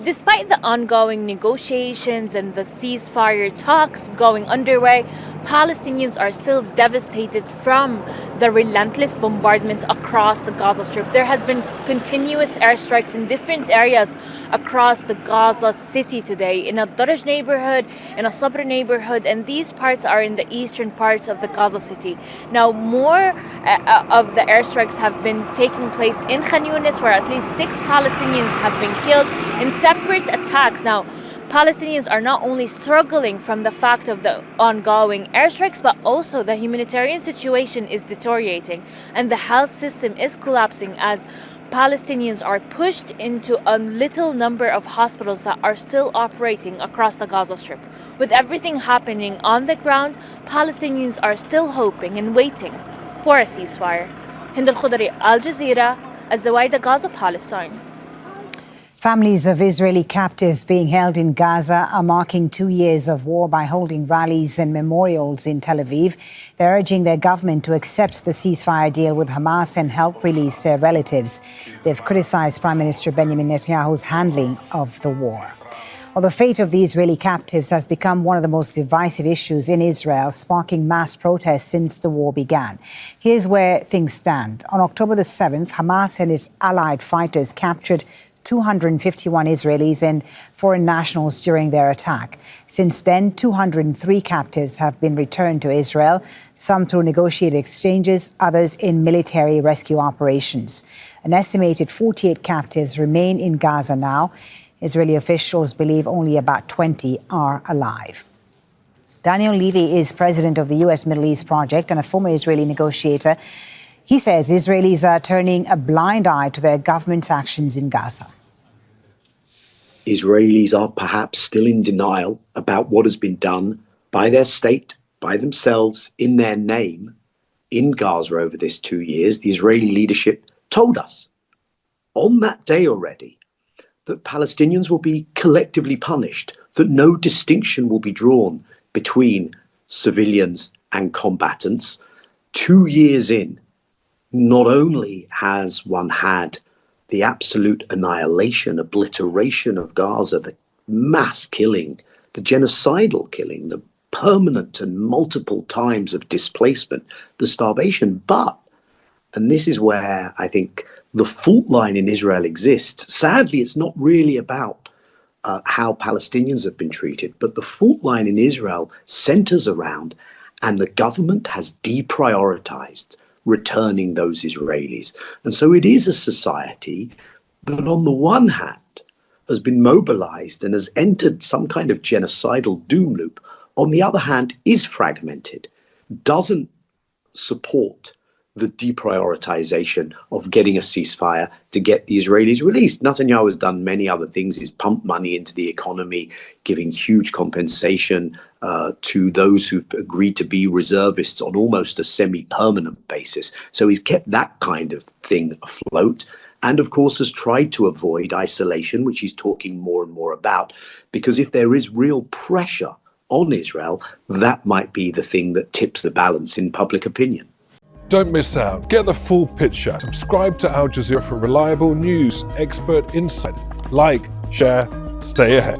despite the ongoing negotiations and the ceasefire talks going underway, Palestinians are still devastated from the relentless bombardment across the Gaza Strip. There has been continuous airstrikes in different areas across the Gaza city today, in a Daraj neighborhood, in a Sabra neighborhood, and these parts are in the eastern parts of the Gaza city. Now, more of the airstrikes have been taking place in Khan Yunis, where at least 6 Palestinians have been killed in separate attacks. Now, Palestinians are not only struggling from the fact of the ongoing airstrikes, but also the humanitarian situation is deteriorating and the health system is collapsing as Palestinians are pushed into a little number of hospitals that are still operating across the Gaza Strip. With everything happening on the ground, Palestinians are still hoping and waiting for a ceasefire. Hind Khoudary, Al Jazeera, Al-Zawayda, Gaza, Palestine. Families of Israeli captives being held in Gaza are marking 2 years of war by holding rallies and memorials in Tel Aviv. They're urging their government to accept the ceasefire deal with Hamas and help release their relatives. They've criticized Prime Minister Benjamin Netanyahu's handling of the war. Well, the fate of the Israeli captives has become one of the most divisive issues in Israel, sparking mass protests since the war began. Here's where things stand. On October the 7th, Hamas and its allied fighters captured 251 Israelis and foreign nationals during their attack. Since then, 203 captives have been returned to Israel, some through negotiated exchanges, others in military rescue operations. An estimated 48 captives remain in Gaza now. Israeli officials believe only about 20 are alive. Daniel Levy is president of the U.S. Middle East Project and a former Israeli negotiator. He says Israelis are turning a blind eye to their government's actions in Gaza. Israelis are perhaps still in denial about what has been done by their state, by themselves, in their name, in Gaza over this 2 years. The Israeli leadership told us on that day already that Palestinians will be collectively punished, that no distinction will be drawn between civilians and combatants. 2 years in, not only has one had the absolute annihilation, obliteration of Gaza, the mass killing, the genocidal killing, the permanent and multiple times of displacement, the starvation, but, and this is where I think the fault line in Israel exists, sadly it's not really about how Palestinians have been treated, but the fault line in Israel centers around, and the government has deprioritized returning those Israelis. And so it is a society that on the one hand has been mobilized and has entered some kind of genocidal doom loop, on the other hand is fragmented, doesn't support the deprioritization of getting a ceasefire to get the Israelis released. Netanyahu has done many other things. He's pumped money into the economy, giving huge compensation to those who've agreed to be reservists on almost a semi-permanent basis. So he's kept that kind of thing afloat. And of course has tried to avoid isolation, which he's talking more and more about, because if there is real pressure on Israel, that might be the thing that tips the balance in public opinion. Don't miss out. Get the full picture. Subscribe to Al Jazeera for reliable news, expert insight. Like, share, stay ahead.